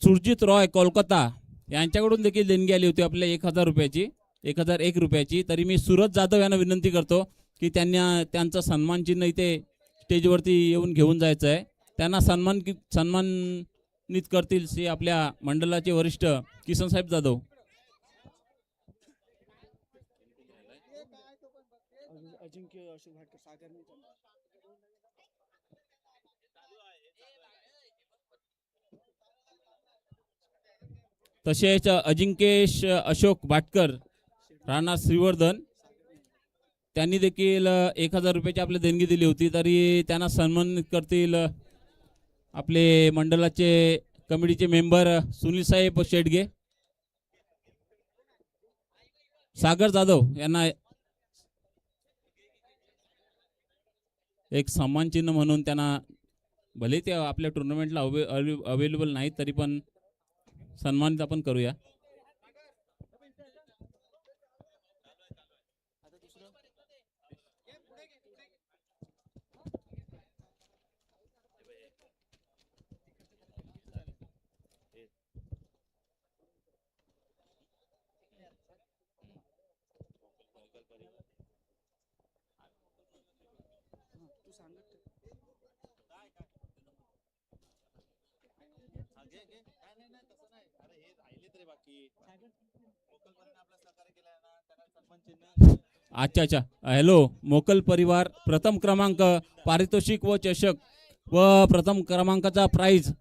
सुरजित रॉय कोलकाता यांच्याकडून देखील देणगी आली होती आपल्या 1000 रुपयाची, 1001 रुपयाची. तरी मी सूरज जाधव यांना विनंती करतो की त्यांचा सन्मान चिन्ह इथे स्टेजवरती येऊन घेऊन जायचं आहे. त्यांना सन्मानित करतील श्री आपल्या मंडळाचे वरिष्ठ किसन साहेब जाधव. तसेच अजिंक्येश अशोक भाटकर राणा श्रीवर्धन त्यांनी देखील 1000 रुपयाची आपली देणगी दिली होती. तरी त्यांना सन्मानित करतील आपले मंडळाचे कमिटीचे मेंबर सुनील साहेब शेडगे. सागर जाधव यांना एक सन्मान चिन्ह म्हणून त्यांना, भले ते आपल्या टुर्नामेंटला अवेलेबल नाही तरी पण सन्मानित आपण करूया. अच्छा, हॅलो. मोकल परिवार प्रथम क्रमांक पारितोषिक व चषक व प्रथम क्रमांकाचा प्राइज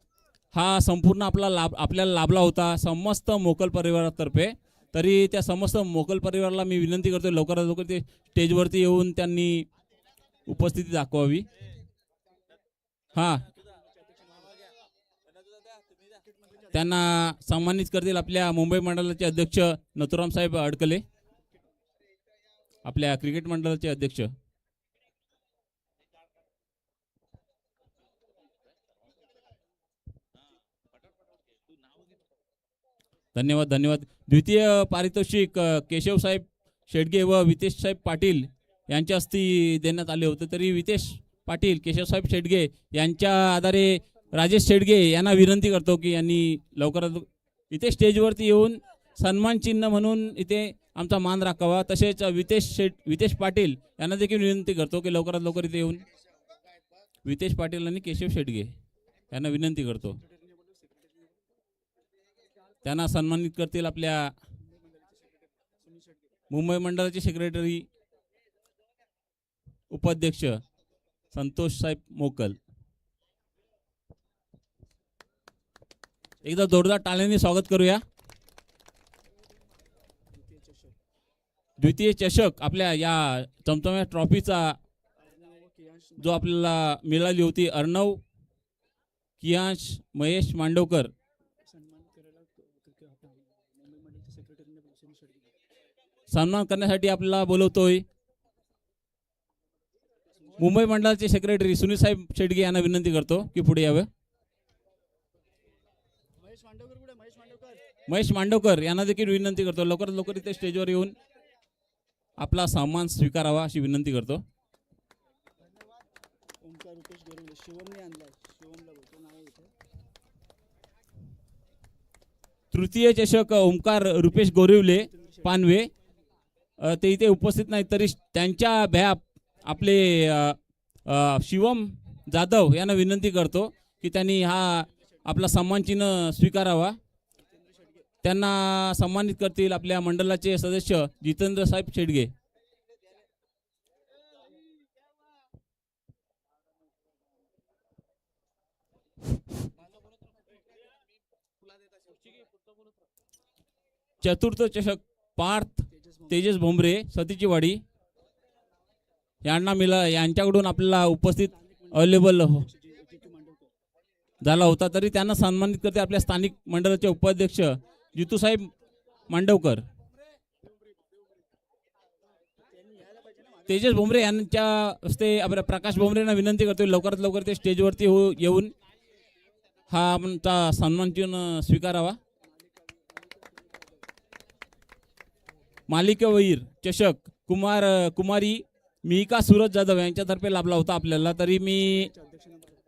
हा संपूर्ण आपल्याला लाभला होता समस्त मोकल परिवारातर्फे. तरी त्या समस्त मोकल परिवाराला मी विनंती करतो लवकरात लवकर ते स्टेजवरती येऊन त्यांनी उपस्थिती दाखवावी. हां, त्यांना सन्मानित करतील आपल्या मुंबई मंडळाचे अध्यक्ष नथुराम साहेब अडकले, आपल्या क्रिकेट मंडळाचे अध्यक्ष. धन्यवाद धन्यवाद. द्वितीय पारितोषिक केशव साहेब शेडगे व वितेश साहेब पाटील यांच्या हस्ते देण्यात आले होते. तरी वितेश पाटील, केशव साहेब शेडगे यांच्या आधारे राजेश शेडगे यांना विनंती करतो की यांनी लवकरात इथे स्टेजवरती येऊन सन्मान चिन्ह म्हणून इथे आमचा मान राखावा. तसेच वितेश पाटील यांना देखील विनंती करतो की लवकरात लवकर इथे येऊन वितेश पाटील आणि केशव शेडगे यांना विनंती करतो त्यांना सन्मानित करतील आपल्या मुंबई मंडळाचे सेक्रेटरी उपाध्यक्ष संतोष साहेब मोकल. एकदा जोरदार टाळ्यांनी स्वागत करूया. द्वितीय चषक आपल्या या चमचम्या ट्रॉफीचा जो आपल्याला मिळाली होती अर्णव कियांश महेश मांडवकर सन्मान करण्यासाठी आपल्याला बोलवतोय. मुंबई मंडळाचे सेक्रेटरी सुनील साहेब शेडगे यांना विनंती करतो की पुढे यावे. महेश मांडवकर यांना देखील विनंती करतो लवकरात लवकर इथे स्टेजवर येऊन आपला सन्मान स्वीकारावा अशी विनंती करतो. तृतीय चषक ओमकार रुपेश गोरिवले पानवे ते इथे उपस्थित नाही तरी त्यांच्या भ्याप आपले शिवम जाधव यांना विनंती करतो की त्यांनी हा आपला सन्मान चिन्ह स्वीकारावा. त्यांना सन्मानित करतील आपल्या मंडळाचे सदस्य जितेंद्र साहेब शेडगे. चतुर्थ चषक पार्थ तेजस भोंबरे सतीचीवाडी यांच्याकडून आपल्याला उपस्थित अवेलेबल झाला होता. तरी त्यांना सन्मानित करते आपल्या स्थानिक मंडळाचे उपाध्यक्ष जितू साहेब मांडवकर. तेजस भोंबरे यांच्या हस्ते आपल्या प्रकाश भोंबरेंना विनंती करतोय लवकरात लवकर ते स्टेजवरती येऊन हा आमचा सन्मान चिन्ह स्वीकारावा. मालिकावीर चषक कुमारी मिहिका सूरज जाधव यांच्यातर्फे लाभला होता आपल्याला. तरी मी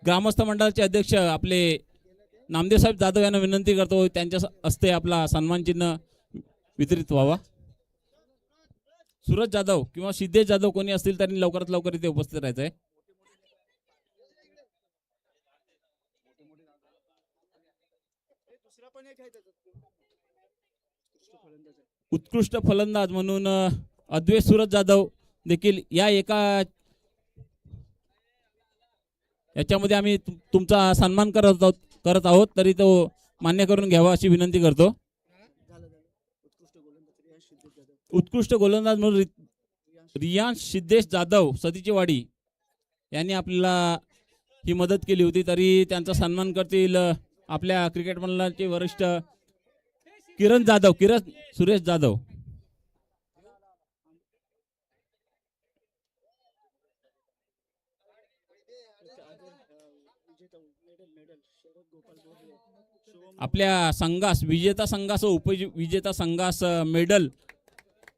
ग्रामस्थ मंडळाचे अध्यक्ष आपले नामदेव साहेब जाधव यांना विनंती करतो त्यांच्या हस्ते आपला सन्मान चिन्ह वितरित व्हावा. सूरज जाधव किंवा सिद्धेश जाधव कोणी असतील त्यांनी लवकरात लवकर इथे उपस्थित राहायचं आहे. उत्कृष्ट फलंदाज म्हणून अद्वैत सूरज जाधव देखील या याच्यामध्ये आम्ही तुमचा सन्मान करत आहोत तरी तो मान्य करून घ्यावा अशी विनंती करतो. उत्कृष्ट गोलंदाज म्हणून रियांश सिद्धेश जाधव सतीची वाडी यांनी आपल्याला ही मदत केली होती तरी त्यांचा सन्मान करतील आपल्या क्रिकेट मंडळाचे वरिष्ठ किरण सुरेश जाधव. आपल्या संघास विजेता संघास उपविजेता संघास मेडल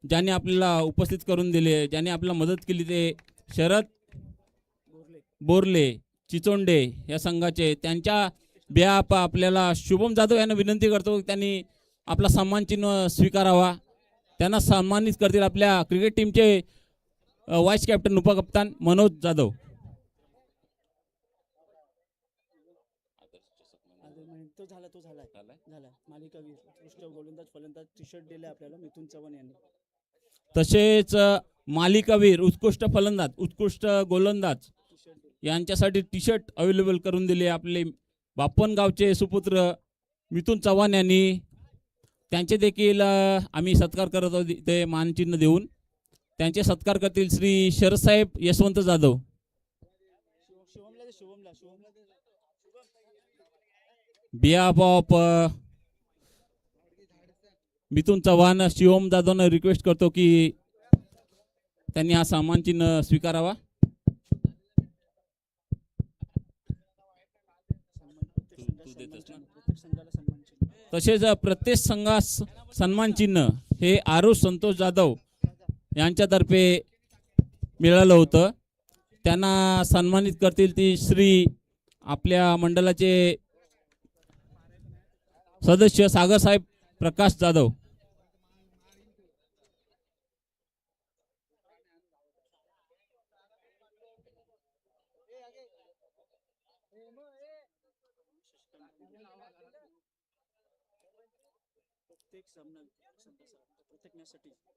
ज्यांनी आपल्याला उपस्थित करून दिले ज्यांनी आपल्याला मदत केली ते शरद बोरले चिचोंडे या संघाचे त्यांच्या बेआप आपल्याला शुभम जाधव यांना विनंती करतो त्यांनी आपला सन्मान चिन्ह स्वीकारावा. त्यांना सन्मानित करतील आपल्या क्रिकेट टीमचे व्हाईस कॅप्टन उपकप्तान मनोज जाधव. तसेच मालिकावीर उत्कृष्ट फलंदाज उत्कृष्ट गोलंदाज यांच्यासाठी टी शर्ट अवेलेबल करून दिले आपले बाप्पनगावचे सुपुत्र मिथुन चव्हाण यांनी. त्यांचे देखील आम्ही सत्कार करत आहोत ते मानचिन्ह देऊन. त्यांचे सत्कार करतील श्री शरदसाहेब यशवंत जाधव. बिहाफ ऑफ मिथुन चव्हाण शिवम जाधवना रिक्वेस्ट करतो की त्यांनी हा सन्मान चिन्ह स्वीकारावा. तसेच प्रत्येक संघास सन्मान चिन्ह हे आरुष संतोष जाधव यांच्यातर्फे मिळालं होतं. त्यांना सन्मानित करतील ती श्री आपल्या मंडळाचे सदस्य सागरसाहेब प्रकाश जाधव.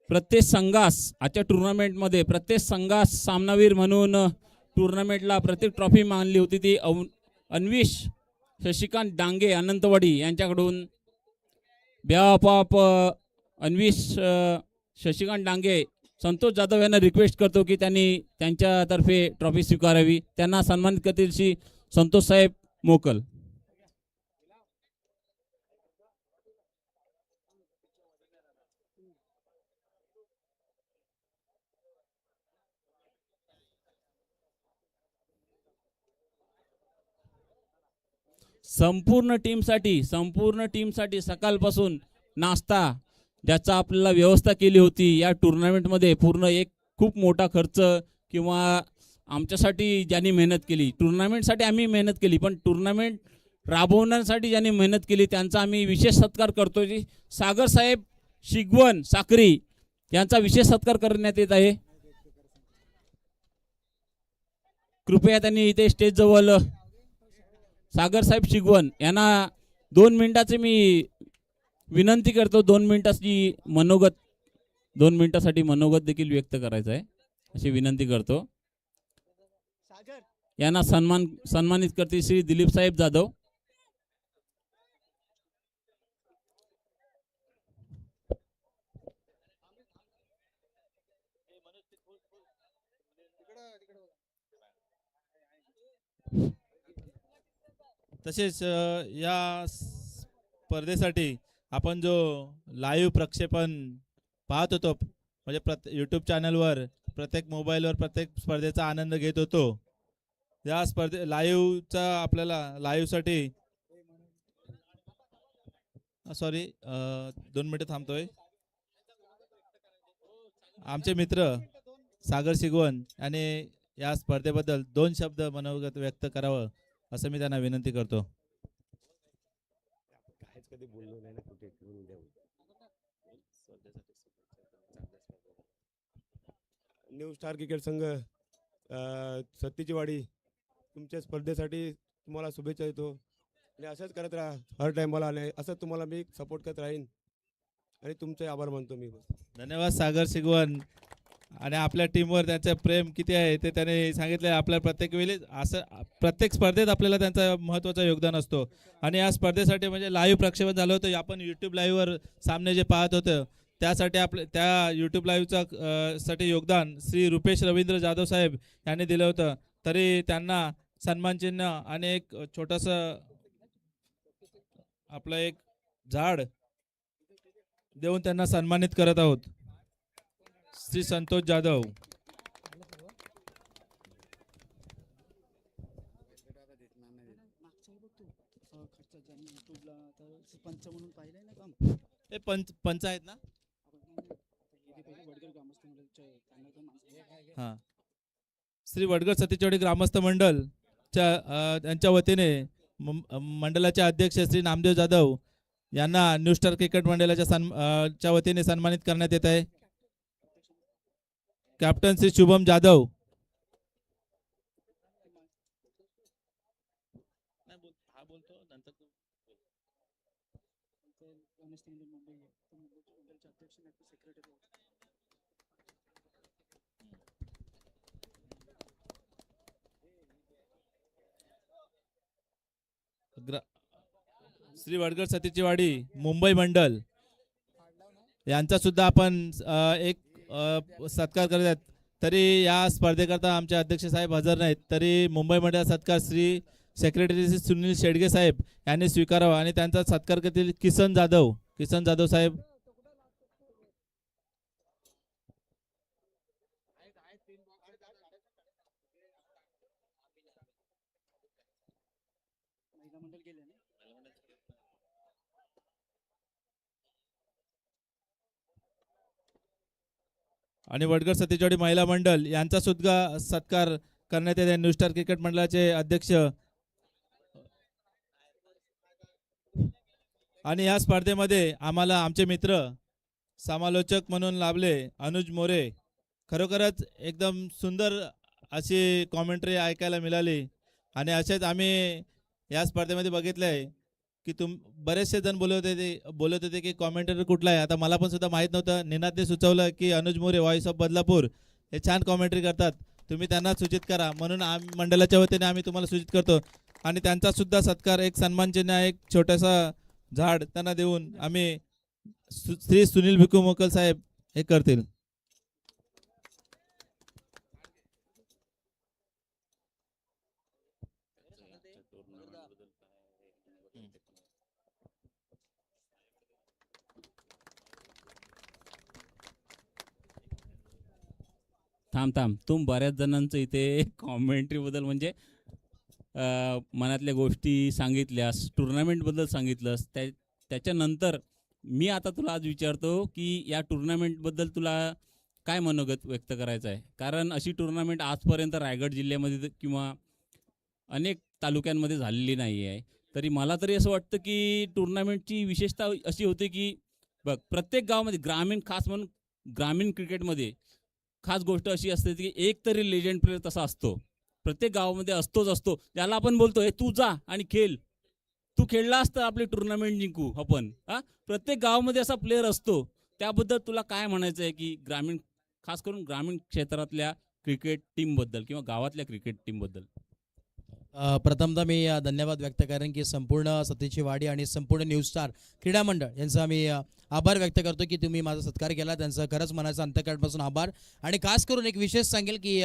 प्रत्येक संघास आजच्या टुर्नामेंटमध्ये प्रत्येक संघास सामनावीर म्हणून टुर्नामेंटला प्रत्येक ट्रॉफी मानली होती ती अन्विश शशिकांत डांगे अनंतवाडी यांच्याकडून. बेहाफ ऑफ अन्विश शशिकांत डांगे संतोष जाधव यांना रिक्वेस्ट करतो की त्यांनी त्यांच्यातर्फे ट्रॉफी स्वीकारावी. त्यांना सन्मानित करतील श्री संतोष साहेब मोकल. संपूर्ण टीमसाठी सकाळपासून नाश्ता ज्याचा आपल्याला व्यवस्था केली होती या टुर्नामेंटमध्ये पूर्ण एक खूप मोठा खर्च किंवा आमच्यासाठी ज्यांनी मेहनत केली टुर्नामेंटसाठी आम्ही मेहनत केली पण टुर्नामेंट राबवण्यासाठी ज्यांनी मेहनत केली त्यांचा आम्ही विशेष सत्कार करतोय. सागरसाहेब शिगवन साक्री यांचा विशेष सत्कार करण्यात येत आहे. कृपया त्यांनी इथे स्टेज जवळ सागरसाहेब शिगवन यांना 2 मिनिटाचे मी विनंती करतो. 2 मिनिटासाठी मनोगत देखील व्यक्त करायचं आहे अशी विनंती करतो. यांना सन्मानित करते श्री दिलीप साहेब जाधव. तसेच या स्पर्धेसाठी आपण जो लाईव्ह प्रक्षेपण पाहत होतो म्हणजे यूट्यूब चॅनलवर प्रत्येक मोबाईलवर प्रत्येक स्पर्धेचा आनंद घेत होतो. या लाईव्हचा आपल्याला लाईव्हसाठी 2 मिनिटं थांबतोय. आमचे मित्र सागर शिगवन आणि या स्पर्धेबद्दल 2 शब्द मनोगत व्यक्त करावं असं मी त्यांना विनंती करतो. कधी बोललो नाही ना कुठे घेऊन द्या न्यू स्टार क्रिकेट संघ सत्तीची वाडी तुमच्या स्पर्धेसाठी तुम्हाला शुभेच्छा देतो आणि असंच करत राहा हर टायमाला आणि असंच तुम्हाला मी सपोर्ट करत राहीन आणि तुमचे आभार मानतो मी. धन्यवाद सागर सिगवन. आणि आपल्या टीमवर त्यांचं प्रेम किती आहे ते त्याने सांगितलं. आपल्या प्रत्येक वेळी असं प्रत्येक स्पर्धेत आपल्याला त्यांचं महत्त्वाचं योगदान असतो आणि या स्पर्धेसाठी म्हणजे लाईव्ह प्रक्षेपण झालं होतं. आपण यूट्यूब लाईव्हवर सामने जे पाहत होतं त्यासाठी त्या यूट्यूब लाईव्हचा साठी योगदान श्री रुपेश रवींद्र जाधव साहेब यांनी दिलं होतं. तरी त्यांना सन्मानचिन्ह आणि एक छोटंसं आपलं एक झाड देऊन त्यांना सन्मानित करत आहोत. श्री संतोष जाधव. हे पंच आहेत ना. हा श्री वडगड सतीचवाडी ग्रामस्थ मंडळ यांच्या वतीने मंडळाचे अध्यक्ष श्री नामदेव जाधव यांना न्यू स्टार क्रिकेट मंडळाच्या च्या वतीने सन्मानित करण्यात येत आहे. कॅप्टन श्री शुभम जाधव. श्री वडगड सतीची वाडी मुंबई मंडल यांचा सुद्धा आपण एक सत्कार करत आहेत. तरी या स्पर्धेकरता आमचे अध्यक्ष साहेब हजर नाहीत. तरी मुंबई मंडळ सत्कार श्री सेक्रेटरी श्री सुनील शेडगे साहेब यांनी स्वीकारावा आणि त्यांचा सत्कार करतील किसन जाधव साहेब. आणि वडगड सतीचवाडी महिला मंडळ यांचा सुद्धा सत्कार करण्यात येते. न्यू स्टार क्रिकेट मंडळाचे अध्यक्ष. आणि या स्पर्धेमध्ये आम्हाला आमचे मित्र समालोचक म्हणून लाभले अनुज मोरे. खरोखरच एकदम सुंदर अशी कॉमेंट्री ऐकायला मिळाली आणि असेच आम्ही या स्पर्धेमध्ये बघितलं आहे की बरेचसे जण बोलत होते की कॉमेंटेटर कुठला आहे. आता मला पण सुद्धा माहीत नव्हतं. निनादने सुचवलं की अनुज मोरे व्हॉइस ऑफ बदलापूर हे छान कॉमेंट्री करतात, तुम्ही त्यांना सूचित करा. म्हणून मंडळाच्या वतीने आम्ही तुम्हाला सूचित करतो आणि त्यांचा सुद्धा सत्कार एक सन्मानचिन्ह एक छोटासा झाड त्यांना देऊन आम्ही श्री सुनील भिकू मोकल साहेब हे करतील. थांब तू बऱ्याच जणांचं इथे कॉमेंट्री बद्दल म्हणजे मनातल्या गोष्टी सांगितल्यास, टुर्नामेंटबद्दल सांगितलंस. त्याच्यानंतर मी आता तुला आज विचारतो की या टुर्नामेंटबद्दल तुला काय मनोगत व्यक्त करायचं आहे. कारण अशी टुर्नामेंट आजपर्यंत रायगड जिल्ह्यामध्ये किंवा अनेक तालुक्यांमध्ये झालेली नाही आहे. तरी मला तरी असं वाटतं की टुर्नामेंटची विशेषता अशी होती की बघ प्रत्येक गावामध्ये खास म्हणून ग्रामीण क्रिकेटमध्ये खास गोष्ट अशी असते की एक तरी लेजंड प्लेअर तसा असतो. प्रत्येक गावामध्ये असतो ज्याला आपण बोलतो हे तू जा आणि खेळ, तू खेळला असता आपली टुर्नामेंट जिंकू आपण. प्रत्येक गावामध्ये असा प्लेअर असतो. त्याबद्दल तुला काय म्हणायचं आहे की खास करून ग्रामीण क्षेत्रातल्या क्रिकेट टीमबद्दल किंवा गावातल्या क्रिकेट टीमबद्दल? प्रथमतः मी धन्यवाद व्यक्त करेन की संपूर्ण सतीची वाडी आणि संपूर्ण न्यू स्टार क्रीडा मंडळ यांचा मी आभार व्यक्त करतो की तुम्ही माझा सत्कार केला. त्यांचं खरंच मनाचा अंतःकरणापासून आभार. आणि खास करून एक विशेष सांगेल की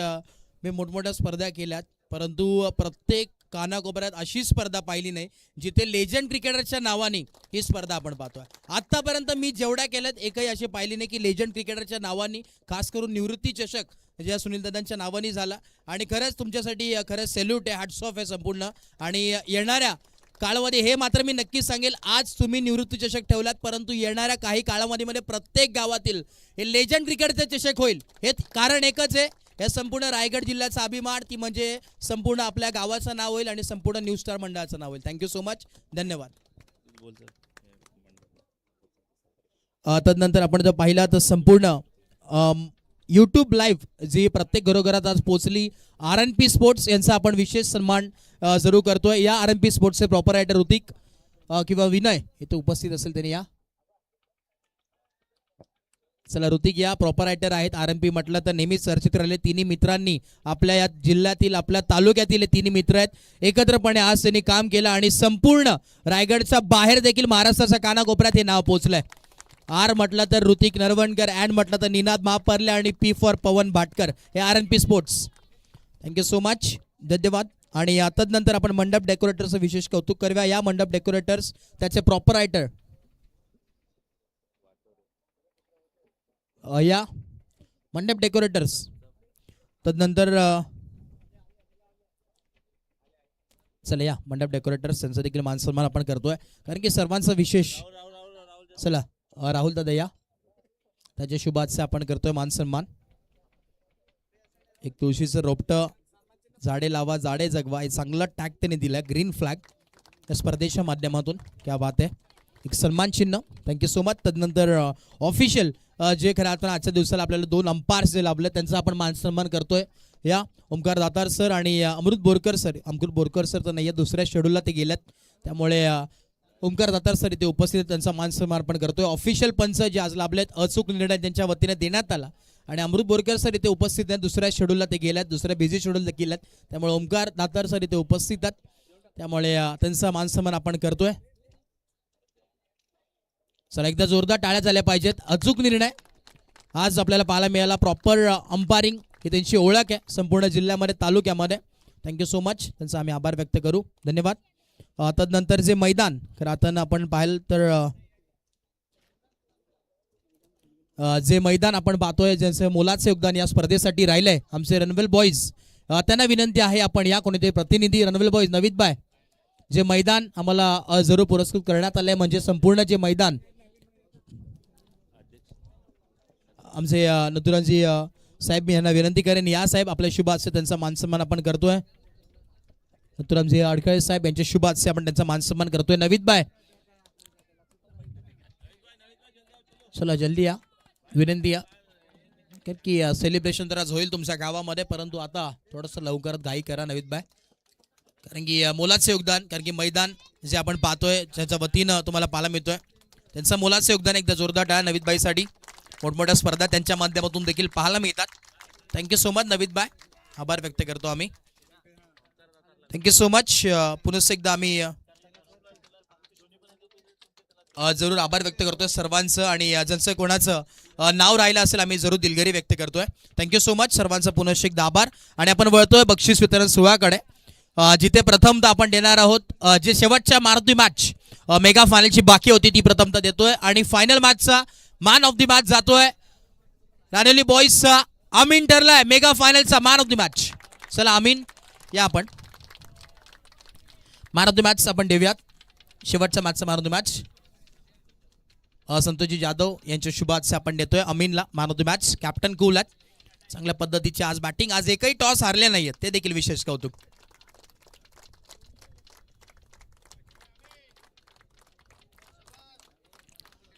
मी मोठमोठ्या स्पर्धा केल्यात, परंतु प्रत्येक कानाकोपऱ्यात अशी स्पर्धा पाहिली नाही जिथे लेजंड क्रिकेटरच्या नावाने ही स्पर्धा आपण पाहतोय. आत्तापर्यंत मी जेवढ्या केल्यात एकही अशी पाहिली नाही की लेजंड क्रिकेटरच्या नावाने, खास करून निवृत्ती चषक ज्या सुनील दादांच्या नावाने झाला. आणि खरंच तुमच्यासाठी खरंच सॅल्यूट आहे, हॅट्स ऑफ आहे संपूर्ण. आणि येणाऱ्या काळामध्ये हे मात्र मी नक्कीच सांगेल, आज तुम्ही निवृत्ती चषक ठेवलात, परंतु येणाऱ्या काही काळामध्ये प्रत्येक गावातील हे लेजंड क्रिकेटचे चषक होईल. हे कारण एकच आहे, हे संपूर्ण रायगड जिल्ह्याचा अभिमान, ती म्हणजे संपूर्ण आपल्या गावाचं नाव होईल आणि संपूर्ण न्यू स्टार मंडळाचं नाव होईल. Thank you so much. धन्यवाद. तदनंतर आपण जर पाहिला तर संपूर्ण यूट्यूब लाईव्ह जी प्रत्येक घरोघरात आज पोहोचली, RNP स्पोर्ट्स यांचा आपण विशेष सन्मान जरूर करतोय. या RNP स्पोर्ट्सचे प्रॉपर रायटर ऋतिक किंवा विनय इथे उपस्थित असेल त्यांनी या. चला ऋतिक या प्रॉपर रायटर आहेत. RNP म्हटलं तर नेहमीच चर्चेत राहिले. तिन्ही मित्रांनी आपल्या या जिल्ह्यातील आपल्या तालुक्यातील तिन्ही मित्र आहेत. एकत्रपणे आज त्यांनी काम केलं आणि संपूर्ण रायगडच्या बाहेर देखील महाराष्ट्राच्या कानाकोपऱ्यात हे नाव पोहोचलंय. आर म्हटलं तर ऋतिक नरवणकर, अँड म्हटलं तर निनाद महापर्ले आणि P फॉर पवन भाटकर, हे RNP sports. Thank you so much, धन्यवाद. आणि तदनंतर आपण मंडप डेकोरेटरचं विशेष कौतुक करूया. या मंडप डेकोरेटर्स त्याचे प्रॉपर रायटर या मंडप डेकोरेटर्स. तदनंतर चला या मंडप डेकोरेटर्स त्यांचा देखील मान सन्मान आपण करतोय, कारण की सर्वांचा विशेष. चला राहुल दादा या, त्याच्या शुभाचे आपण करतोय मान सन्मान. एक तुळशीचं रोपटं, झाडे लावा झाडे जगवा, हे चांगलं टॅग त्याने दिलं, ग्रीन फ्लॅग या स्पर्धेच्या माध्यमातून. क्या बात आहे, एक सन्मान चिन्ह. Thank you so much. तदनंतर ऑफिशियल जे खरं आता आजच्या दिवसाला आपल्याला 2 अंपायर्स जे लाभले त्यांचा आपण मान सन्मान करतोय. या ओमकार दातार सर आणि अमृत बोरकर सर. अमृत बोरकर सर तर नाही, दुसऱ्या शेड्यूलला ते गेल्यात, त्यामुळे ओमकार दातार सर इथे उपस्थित आहेत, त्यांचा मान सन्मान आपण करतोय. ऑफिशियल पंच जे आज लाभलेत, अचूक निर्णय त्यांच्या वतीने देण्यात आला आणि अमृत बोरकर सर इथे उपस्थित आहेत. दुसऱ्या शेड्यूलला ते गेल्यात, दुसऱ्या बिझी शेड्यूलला गेल्यात, त्यामुळे ओमकार दातार सर इथे उपस्थित आहेत, त्यामुळे त्यांचा मान सन्मान आपण करतोय. चला एकदा जोरदार टाळ्या झाल्या पाहिजेत. अचूक निर्णय आज आपल्याला पाहायला मिळाला. प्रॉपर अंपायरिंग ही त्यांची ओळख आहे संपूर्ण जिल्ह्यामध्ये, तालुक्यामध्ये. थँक्यू सो मच, त्यांचा आम्ही आभार व्यक्त करू, धन्यवाद. तदनंतर जे मैदान खरं आता आपण पाहिलं तर जे मैदान आपण पाहतोय, ज्यांचे मोलाचे योगदान या स्पर्धेसाठी राहिलंय, आमचे रणवेल बॉईज, त्यांना विनंती आहे आपण या कोणीतरी प्रतिनिधी रणवेल बॉईज नवीद बाय, जे मैदान आम्हाला जरूर पुरस्कृत करण्यात आलंय, म्हणजे संपूर्ण जे मैदान आमचे नथुराजी साहेब, मी यांना विनंती करेन या साहेब आपल्या शुभाचे त्यांचा मानसन्मान आपण करतोय. नथुरामजी अडखळे साहेब यांच्या शुभाचे आपण त्यांचा मानसन्मान करतोय. नवीद बाय चला जल्दी या, विनंती या, कारण की सेलिब्रेशन तर आज होईल तुमच्या गावामध्ये, परंतु आता थोडंसं लवकरात घाई करा नवीद बाय, कारण की मोलाचे योगदान, कारण की मैदान जे आपण पाहतोय ज्याच्या वतीनं तुम्हाला पाहायला मिळतोय, त्यांचं मोलाचं योगदान. एकदा जोरदार टाळ्या नवीद बाईसाठी. मोठमोठ्या स्पर्धा त्यांच्या माध्यमातून देखील पाहायला मिळतात. थँक्यू सो मच नवीद बाय, आभार व्यक्त करतो आम्ही. Thank you so much. पुन्हा एकदा आम्ही जरूर आभार व्यक्त करतोय सर्वांचं, आणि ज्यांचं कोणाचं नाव राहिलं असेल आम्ही जरूर दिलगिरी व्यक्त करतोय. थँक्यू सो मच सर्वांचा पुन्हा एकदा आभार. आणि आपण वळतोय बक्षीस वितरण सोहळ्याकडे, जिथे प्रथमतः आपण देणार आहोत जे शेवटच्या मारुती मॅच मेगा फायनलची बाकी होती ती प्रथमतः देतोय, आणि फायनल मॅचचा मॅन ऑफ द मॅच जातोय रानेली बॉईजचा. अमीन ठरलाय मेगा फायनलचा मॅन ऑफ द मॅच. चला अमीन या, आपण मॅन ऑफ द मॅच आपण देऊयात. शेवटच्या मॅचचा man of the match Santoshji Jadhav यांच्या शुभाचे आपण देतोय अमीनला man of the match. Captain cool आहेत, चांगल्या पद्धतीची आज बॅटिंग, आज एकही टॉस हारले नाहीयेत, ते देखील विशेष कौतुक.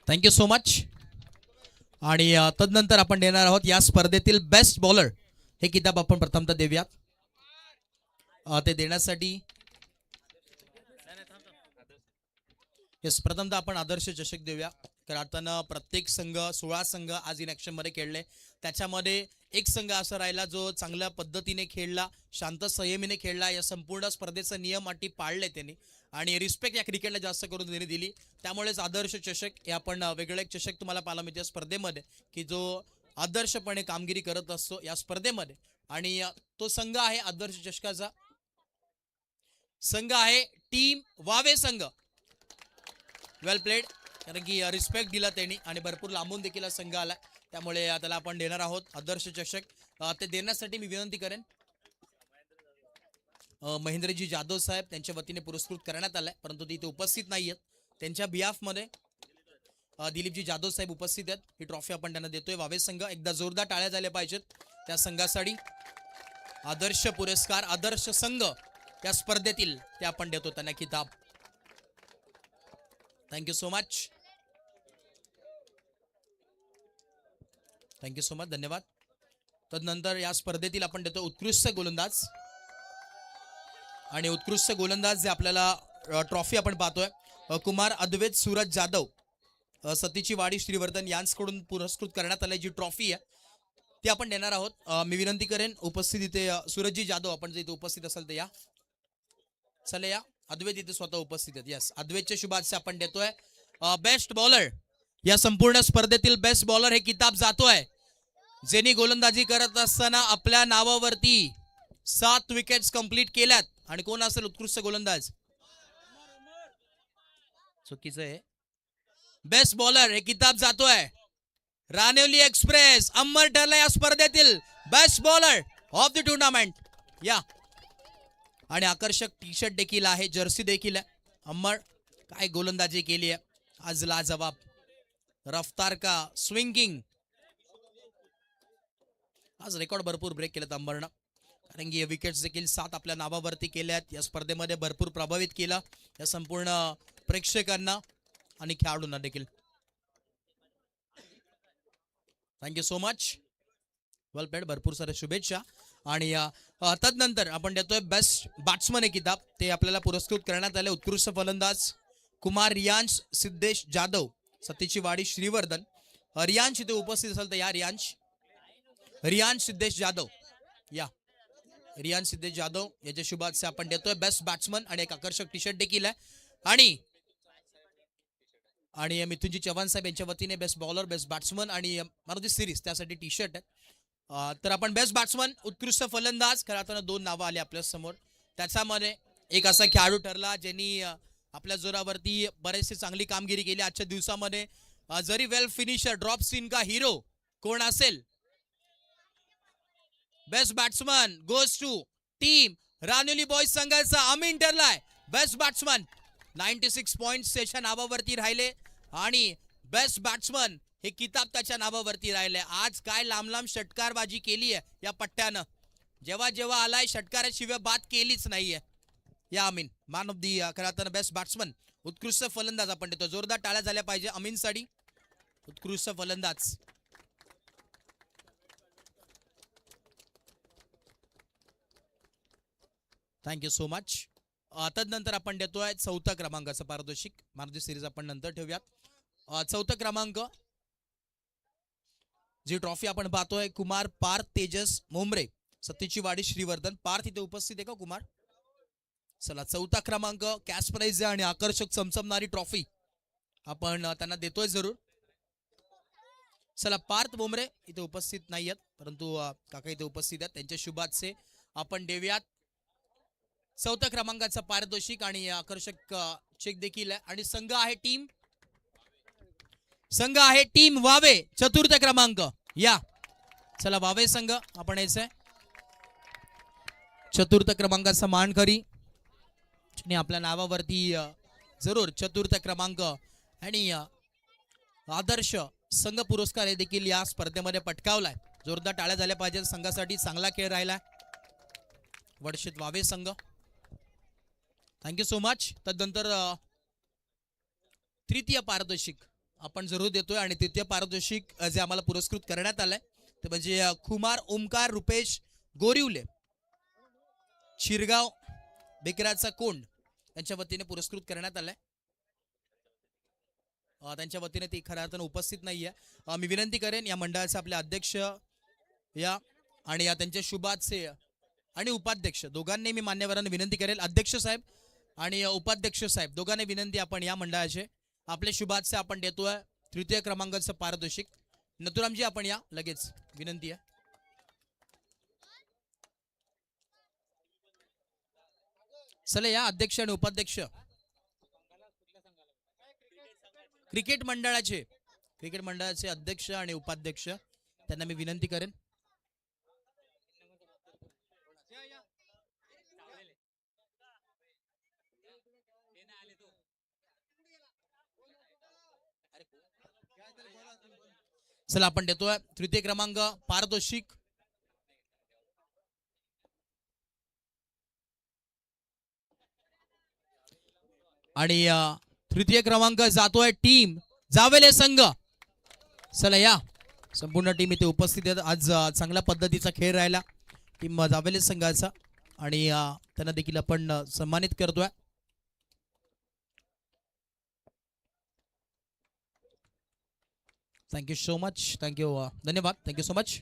Thank you so much. आणि तदनंतर आपण देणार आहोत या स्पर्धेतील बेस्ट बॉलर हे किताब आपण प्रथमतः देऊयात. ते देण्यासाठी प्रथमतः आपण आदर्श चषक देऊया, कारण प्रत्येक संघ 16 संघ आज इन ॲक्शन मध्ये खेळले, त्याच्यामध्ये एक संघ असा राहिला जो चांगल्या पद्धतीने खेळला, शांत संयमीने खेळला. या संपूर्ण स्पर्धेचा नियम अटी पाळले त्यांनी, आणि रिस्पेक्ट या क्रिकेटला जास्त करून त्यांनी दिली. त्यामुळेच आदर्श चषक हे आपण वेगळं एक चषक तुम्हाला पाहायला मिळते स्पर्धेमध्ये, की जो आदर्शपणे कामगिरी करत असतो या स्पर्धेमध्ये. आणि तो संघ आहे आदर्श चषकाचा संघ आहे टीम वावे संघ. वेल प्लेड, कारण की रिस्पेक्ट दिला त्यांनी आणि भरपूर लांबून देखील संघ आला, त्यामुळे त्याला आपण देणार आहोत आदर्श चषक. ते देण्यासाठी मी विनंती करेन महेंद्रजी जाधव साहेब, त्यांच्या वतीने पुरस्कृत करण्यात आलाय, परंतु ते इथे उपस्थित नाही आहेत. त्यांच्या बिहाफमध्ये दिलीपजी जाधव साहेब उपस्थित आहेत. ही ट्रॉफी आपण त्यांना देतोय वावे संघ. एकदा जोरदार टाळ्या झाल्या पाहिजेत त्या संघासाठी. आदर्श पुरस्कार, आदर्श संघ त्या स्पर्धेतील ते आपण देतो त्यांना किताब. Thank you so much. Thank you so much, धन्यवाद. तदनंतर या स्पर्धेतील आपण देतो उत्कृष्ट गोलंदाज आणि उत्कृष्ट गोलंदाज जे आपल्याला ट्रॉफी आपण पाहतोय कुमार अद्वैत सूरज जाधव सतीची वाडी श्रीवर्धन यांच्याकडून पुरस्कृत करण्यात आलेली जी ट्रॉफी आहे ती आपण देणार आहोत. मी विनंती करेन उपस्थित इथे सूरजजी जाधव आपण जर इथे उपस्थित असाल तर या. चला या, अद्वैत इथे स्वतः उपस्थित आहेत. यस, अद्वैतचे शुभाशय आपण देतोय. बेस्ट बॉलर या संपूर्ण स्पर्धेतील बेस्ट बॉलर हे किताब जातोय ज्यांनी गोलंदाजी करत असताना आपल्या नावावरती 7 विकेट्स कंप्लीट केल्यात. आणि कोण असेल उत्कृष्ट गोलंदाज? चुकीचं आहे. बेस्ट बॉलर हे किताब जातोय रानवली एक्सप्रेस अमर ठरला या स्पर्धेतील best bowler of the tournament. या, आणि आकर्षक टी शर्ट देखील आहे, जर्सी देखील आहे. अमर काय गोलंदाजी केली आहे आज, लाजवाब. रफ्तार का स्विंगिंग, आज रेकॉर्ड भरपूर ब्रेक केलेत अंबरनं, कारण की विकेट्स देखील 7 आपल्या नावावरती केल्या आहेत. या स्पर्धेमध्ये भरपूर प्रभावित केलं या संपूर्ण प्रेक्षकांना आणि खेळाडूंना देखील. थँक्यू सो मच, वेल प्लेड, भरपूर सारे शुभेच्छा. आणि तदनंतर आपण देतोय बेस्ट बॅट्समन हे किताब, ते आपल्याला पुरस्कृत करण्यात आले. उत्कृष्ट फलंदाज कुमार रियांश सिद्धेश जाधव सतीची वाडी श्रीवर्धन. रियांश इथे उपस्थित असेल तर या. रियांश सिद्धेश जाधव या. रियांश सिद्धेश जाधव याच्या शुभाशय आपण देतोय. बेस्ट बॅट्समन आणि एक आकर्षक टी शर्ट देखील आहे. आणि मिथुनजी चव्हाण साहेब यांच्या वतीने बेस्ट बॉलर, बेस्ट बॅट्समन आणि मारुती सिरीज त्यासाठी टी शर्ट आहे. तर आपण बेस्ट बॅट्समन, उत्कृष्ट फलंदाज, खरं आता 2 नावं आली आपल्या समोर. त्याच्यामध्ये एक असा खेळाडू ठरला ज्यांनी आपल्या जोरावरती बरेचसे चांगली कामगिरी केली आजच्या दिवसामध्ये. जरी वेल फिनिशर, ड्रॉप सीन का हिरो कोण असेल? Best batsman goes to team Ranoli boys संघाचा अमीन ठरलाय बेस्ट बॅट्समन. 96 पॉइंट्स त्याच्या नावावरती राहिले आणि बेस्ट बॅट्समन हे किताब त्याच्या नावावरती राहिले. आज काय लांब लांब षटकारबाजी केली आहे या पट्ट्यानं, जेव्हा जेव्हा आलाय षटकाराशिवाय बात केलीच नाहीये. या अमीन, मॅन ऑफ दी खरं बेस्ट बॅट्समन, उत्कृष्ट फलंदाज आपण देतो. जोरदार टाळ्या झाल्या पाहिजे अमीन साठी. उत्कृष्ट फलंदाज. Thank you so much. तदनंतर आपण देतोय 4थ्या क्रमांकाचं पारितोषिक. मारुती सिरीज आपण नंतर ठेवूयात. 4था क्रमांक जी ट्रॉफी आपण पाहतोय कुमार पार्थ तेजस मोमरे सतीची वाडी श्रीवर्धन. पार्थ इथे उपस्थित आहे का कुमार? चला, 4था क्रमांक कॅश प्राइज आहे आणि आकर्षक चमचमणारी ट्रॉफी आपण त्यांना देतोय जरूर. चला, पार्थ मोमरे इथे उपस्थित नाही आहेत परंतु काका इथे उपस्थित आहेत, त्यांच्या शुभाशय आपण देऊयात. 4थ्या क्रमांकाचा पारितोषिक आणि आकर्षक चेक देखील आहे. आणि संघ आहे टीम वावे 4थ क्रमांक. या, चला वावे संघ आपण यायचंय 4th क्रमांकाचा मानकरी आणि आपल्या नावावरती जरूर 4th क्रमांक आणि आदर्श संघ पुरस्कार हे देखील या स्पर्धेमध्ये पटकावलाय. जोरदार टाळ्या झाल्या पाहिजे संघासाठी, चांगला खेळ राहिलाय वडशेत वावे संघ. Thank you so much. तदनंतर 3य पारितोषिक आपण जरूर देतोय आणि 3य पारितोषिक जे आम्हाला पुरस्कृत करण्यात आलंय ते म्हणजे कुमार ओमकार रुपेश गोरिवले शिरगाव बेकराचा कोंड यांच्या वतीने पुरस्कृत करण्यात आलाय. त्यांच्या वतीने ते खऱ्या अर्थानं उपस्थित नाहीये. मी विनंती करेन या मंडळाचे आपले अध्यक्ष या आणि त्यांचे शुभाशय आणि उपाध्यक्ष दोघांनी मी मान्यवरांना विनंती करेल, अध्यक्ष साहेब आणि उपाध्यक्ष साहेब दोघांनी विनंती, आपण या मंडळाचे आपले शुभाशय आपण देतोय 3य क्रमांकाचं पारितोषिक. नथुरामजी आपण या लगेच, विनंती आहे. चला या, अध्यक्ष आणि उपाध्यक्ष क्रिकेट मंडळाचे अध्यक्ष आणि उपाध्यक्ष त्यांना मी विनंती करेन. चला आपण देतोय 3य क्रमांक पारितोषिक. आणि 3य क्रमांक जातोय टीम जावेले संघ. चला या, संपूर्ण टीम इथे उपस्थित आहेत. आज चांगल्या पद्धतीचा खेळ राहिला टीम जावेले संघाचा आणि त्यांना देखील आपण सन्मानित करतोय. Thank you so much. थँक्यू, धन्यवाद. Thank you so much.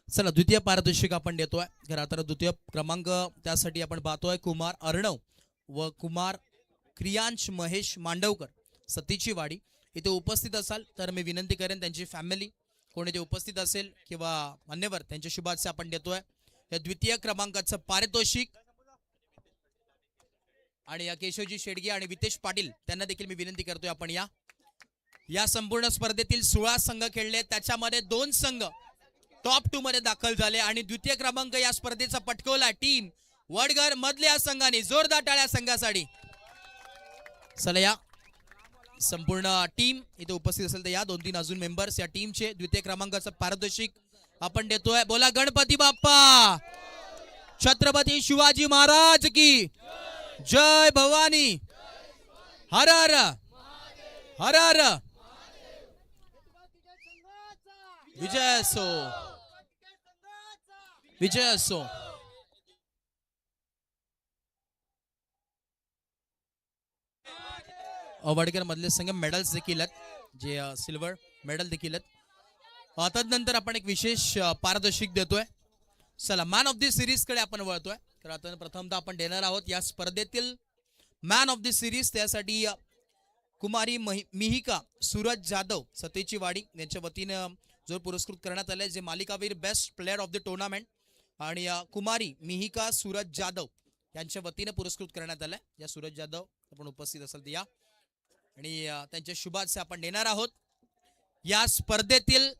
चला द्वितीय पारितोषिक आपण देतोय. खरं तर द्वितीय क्रमांक त्यासाठी आपण पाहतोय कुमार अर्णव व कुमार क्रियांश महेश मांडवकर सतीची वाडी इथे उपस्थित असाल तर मी विनंती करेन त्यांची फॅमिली कोणी ते उपस्थित असेल किंवा मान्यवर त्यांच्या शुभाशा आपण देतोय. या द्वितीय क्रमांकाचं पारितोषिक आणि या केशवजी शेडगे आणि वितेश पाटील त्यांना देखील मी विनंती करतोय आपण या संपूर्ण स्पर्धेतील 16 संघ खेळले त्याच्यामध्ये 2 संघ टॉप 2 मध्ये दाखल झाले आणि द्वितीय क्रमांक या स्पर्धेचा पटकवला टीम वडघर मधल्या संघाने. जोरदार टाळ्या संघासाठी. चला या संपूर्ण टीम इथे उपस्थित असेल तर या 2-3 अजून मेंबर्स या टीमचे द्वितीय क्रमांकाचं पारितोषिक आपण देतोय. बोला गणपती बाप्पा, छत्रपती शिवाजी महाराज की जय. भवानी हर हर हर हर. विजय असो, विजय असो. वडगर मधले संघ मेडल्स देखील आहेत जे सिल्वर मेडल देखील आहेत. तदनंतर आपण एक विशेष पारितोषिक देतोय. चला मॅन ऑफ द सिरीज कडे आपण वळतोय. तर आता प्रथमतः आपण देणार आहोत या स्पर्धेतील मॅन ऑफ द सिरीज. त्यासाठी कुमारी मिहिका सूरज जाधव सतीची वाडी यांच्या वतीनं जो पुरस्कृत करण्यात आलाय जे मालिकावीर best player of the tournament आणि कुमारी मिहिका सूरज जाधव यांच्या वतीने पुरस्कृत करण्यात आलाय. या सूरज जाधव आपण उपस्थित असाल तर या आणि त्यांच्या शुभाशा आपण देणार आहोत. या स्पर्धेतील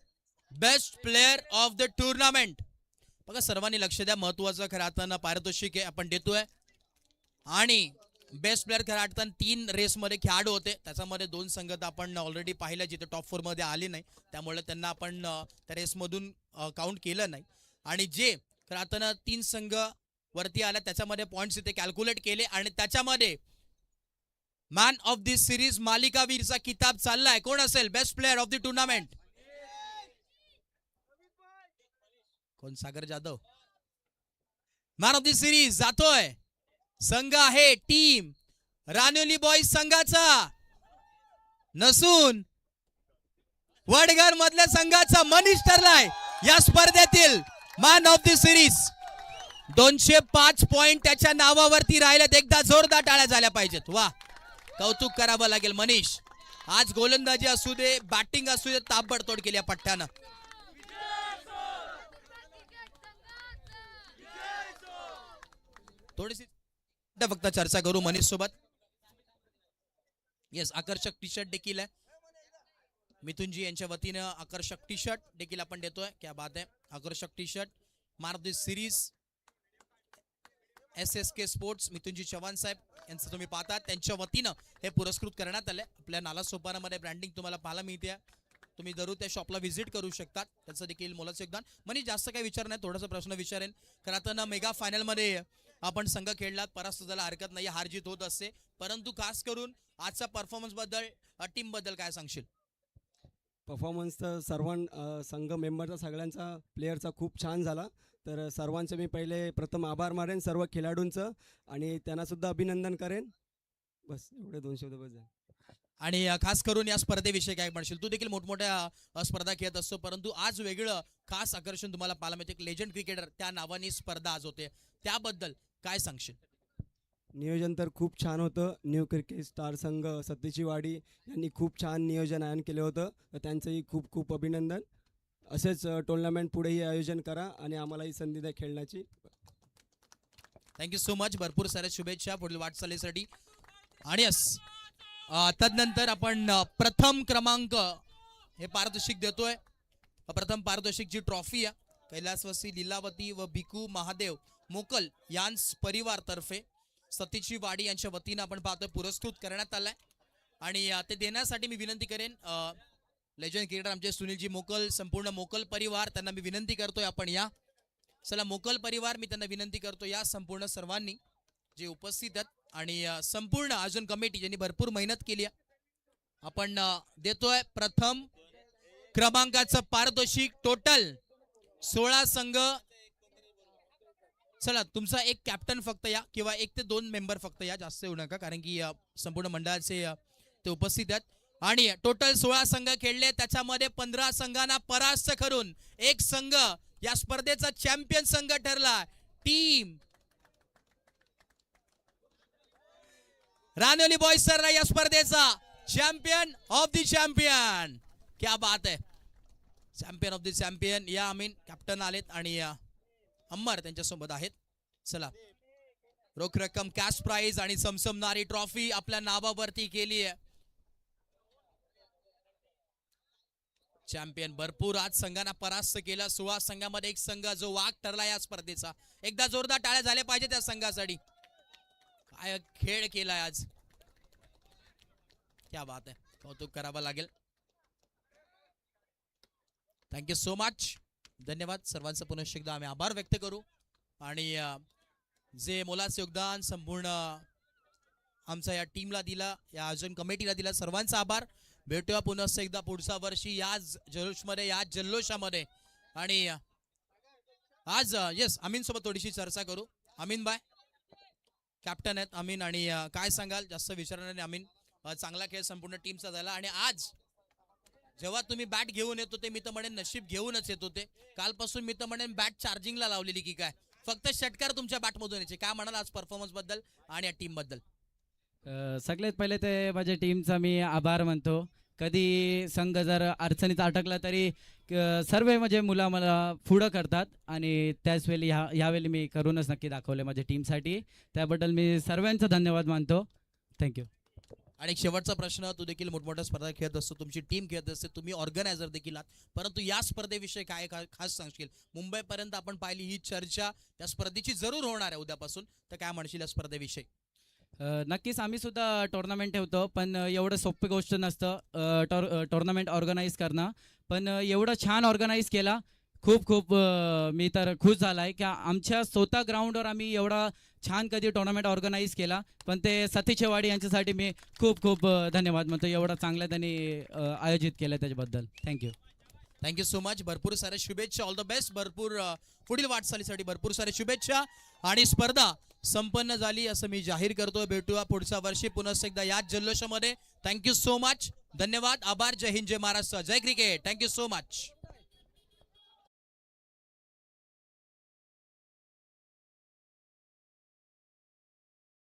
best player of the tournament. बघा सर्वांनी लक्ष द्या, महत्वाचं खरं अर्थानं पारितोषिक आपण देतोय आणि बेस्ट प्लेअर खरं अर्थानं 3 रेसमध्ये खेळाडू होते त्याच्यामध्ये 2 संघ आपण ऑलरेडी पाहिलं जिथे टॉप 4 मध्ये आले नाही त्यामुळे त्यांना आपण त्या रेसमधून काउंट केलं नाही आणि जे खरं अर्थानं 3 संघ वरती आल्या त्याच्यामध्ये पॉइंट्स इथे कॅल्क्युलेट केले आणि त्याच्यामध्ये मॅन ऑफ द सिरीज मालिकावीरचा किताब चाललाय. कोण असेल best player of the tournament? कोण? Sagar Jadhav. Man of the series जातोय संघ आहे टीम रानोली बॉईज संघाचा नसून वडघर मधल्या संघाचा मनीष ठरलाय या स्पर्धेतील man of the series. 205 point त्याच्या नावावरती राहिलेत. एकदा जोरदार टाळ्या झाल्या पाहिजेत. वा, कौतुक करावं लागेल मनीष. आज गोलंदाजी असू दे बॅटिंग असू दे ताबडतोड केली पठ्ठ्यानं. थोडीशी फक्त चर्चा करू मनीष सोबत. येस, आकर्षक टी शर्ट देखील आहे मिथुनजी यांच्या वतीनं. आकर्षक टी शर्ट देखील आपण देतोय. क्या बात आहे. आकर्षक T shirt man of the series SSK sports Mithunji Chavan साहेब यांचं तुम्ही पाहता त्यांच्या वतीनं हे पुरस्कृत करण्यात आले. आपल्या नाला सोपारामध्ये ब्रँडिंग तुम्हाला पाहायला मिळते. तुम्ही जरूर त्या शॉपला व्हिजिट करू शकता. त्याचं देखील मोलाचं योगदान. म्हणजे जास्त काही विचार नाही, थोडासा प्रश्न विचारेन. कारण आता मेगा फायनल मध्ये आपण संघ खेळलात, परास्त झाला हरकत नाही, हार जीत होत असते, परंतु खास करून आजचा परफॉर्मन्स बद्दल टीम बद्दल काय सांगशील? परफॉर्मन्स तर संघ मेंबरचा सगळ्यांचा प्लेअरचा खूप छान झाला. तर सर्वांचे मी पहिले प्रथम आभार मारेन सर्व खेळाडूंचं आणि त्यांना सुद्धा अभिनंदन करेन. बस एवढे 2 शब्द बस झाले. आणि खास करून या स्पर्धेविषयी काय म्हणशील? तू देखील मोठमोठ्या स्पर्धा खेळत असतो, परंतु आज वेगळं खास आकर्षण तुम्हाला पाहायला मिळते. एक लेजंड क्रिकेटर त्या नावाने स्पर्धा आज होते, त्याबद्दल काय सांगशील? नियोजन तर खूप छान होतं. न्यू क्रिकेट स्टार संघ सतीची वाडी यांनी खूप छान नियोजन आयोजन केलं होतं, तर त्यांचंही खूप खूप अभिनंदन. असेच टुर्नामेंट पुढेही आयोजन करा आणि आम्हालाही संधी द्या खेळण्याची. Thank you so much. भरपूर साऱ्या शुभेच्छा पुढील वाटचालीसाठी. आणि यस, तदनंतर आपण प्रथम क्रमांक हे पारितोषिक देतोय. प्रथम पारितोषिक जी ट्रॉफी आहे कैलासवासी लीलावती व भिकू महादेव मोकल यांस परिवार तर्फे सतीची वाडी यांच्या वतीनं आपण पाहतोय पुरस्कृत करण्यात आलाय आणि ते देण्यासाठी मी विनंती करेन लेजंड क्रिकेटर आमचे सुनीलजी मोकल, संपूर्ण मोकल परिवार, त्यांना मी विनंती करतोय आपण या. चला मोकल परिवार, मी त्यांना विनंती करतो या संपूर्ण सर्वांनी जे उपस्थित आहेत आणि संपूर्ण अजून कमिटी ज्यांनी भरपूर मेहनत केली आहे. आपण देतोय प्रथम क्रमांकाचं पारितोषिक. टोटल 16 संघ. चला तुमचा एक कॅप्टन फक्त या किंवा 1 ते 2 मेंबर फक्त या, जास्त येऊ नका, कारण की संपूर्ण मंडळाचे ते उपस्थित आहेत. आणि टोटल 16 संघ खेळले, त्याच्यामध्ये 15 संघांना परास्त करून एक संघ या स्पर्धेचा चॅम्पियन संघ ठरला. टीम रानोली बॉयज ठरला या स्पर्धेचा चॅम्पियन ऑफ द चॅम्पियन. क्या बात है, चॅम्पियन ऑफ द चॅम्पियन. या अमीन कॅप्टन आलेत आणि अम्मर त्यांच्यासोबत आहेत. चला रोख रक्कम, कॅश प्राइज आणि समसमणारी ट्रॉफी आपल्या नावावरती केली आहे. चॅम्पियन भरपूर आज संघांना परास्त केला. 16 संघामध्ये एक संघ जो वाघ ठरला या स्पर्धेचा. एकदा जोरदार टाळ्या झाल्या पाहिजे त्या संघासाठी. काय खेळ केलाय आज, क्या बात आहे, कौतुक करावं लागेल. थँक्यू सो मच, धन्यवाद सर्वांचं. पुनश्च एकदा आम्ही आभार व्यक्त करू आणि जे मोलाचं योगदान संपूर्ण आमच्या या टीमला दिला, या आयोजन कमिटीला दिला, सर्वांचा आभार. भेटूया पुन्हा एकदा पुढच्या वर्षी याच जल्लोषमध्ये, याच जल्लोषामध्ये. आणि आज येस अमीन सोबत थोडीशी चर्चा करू. अमीन बाय कॅप्टन आहेत अमीन, आणि काय सांगाल, जास्त विचारणार नाही. अमीन चांगला खेळ संपूर्ण टीमचा झाला आणि आज जेव्हा तुम्ही बॅट घेऊन येतो ते मी तर म्हणेन नशीब घेऊनच येत होते. कालपासून मी तर म्हणेन बॅट चार्जिंगला लावलेली की काय, फक्त षटकार तुमच्या बॅटमधून यायचे. काय म्हणाल आज परफॉर्मन्स बद्दल आणि या टीम बद्दल? सगळ्यात पहिले ते माझ्या टीमचा मी आभार मानतो. कधी संघ जर अडचणीत अटकला तरी सर्व म्हणजे मुलं मला पुढं करतात आणि त्याच वेळी ह्यावेळी मी करूनच नक्की दाखवले माझ्या टीमसाठी. त्याबद्दल मी सर्वांचा धन्यवाद मानतो. थँक्यू. आणि शेवटचा प्रश्न, तू देखील मोठमोठ्या स्पर्धा खेळत असतो, तुमची टीम खेळत असते, तुम्ही ऑर्गनायझर देखील आहात, परंतु या स्पर्धेविषयी काय खास सांगशील? मुंबईपर्यंत आपण पाहिली ही चर्चा या स्पर्धेची जरूर होणार आहे उद्यापासून, तर काय म्हणशील या स्पर्धेविषयी? नक्कीच आम्ही सुद्धा टुर्नामेंट ठेवतो, पण एवढं सोपी गोष्ट नसतं टुर्नामेंट ऑर्गनाईज करणं. पण एवढं छान ऑर्गनाईज केला, खूप खूप मी तर खुश झाला आहे की आमच्या स्वतः ग्राउंडवर आम्ही एवढा छान कधी टुर्नामेंट ऑर्गनाईज केला. पण ते सतीशेवाडी यांच्यासाठी मी खूप खूप धन्यवाद म्हणतो, एवढं चांगलं त्यांनी आयोजित केलं त्याच्याबद्दल. थँक्यू. Thank you so much. भरपूर सारे शुभेच्छा, ऑल द बेस्ट. भरपूर पुढील वाटचालीसाठी भरपूर सारे शुभेच्छा. आणि स्पर्धा संपन्न झाली असं मी जाहीर करतो. भेटूया पुढच्या वर्षी पुन्हा एकदा याच जल्लोषामध्ये. थँक्यू सो मच, धन्यवाद, आभार. जय हिंद, जय महाराष्ट्र, जय क्रिकेट. Thank you so much.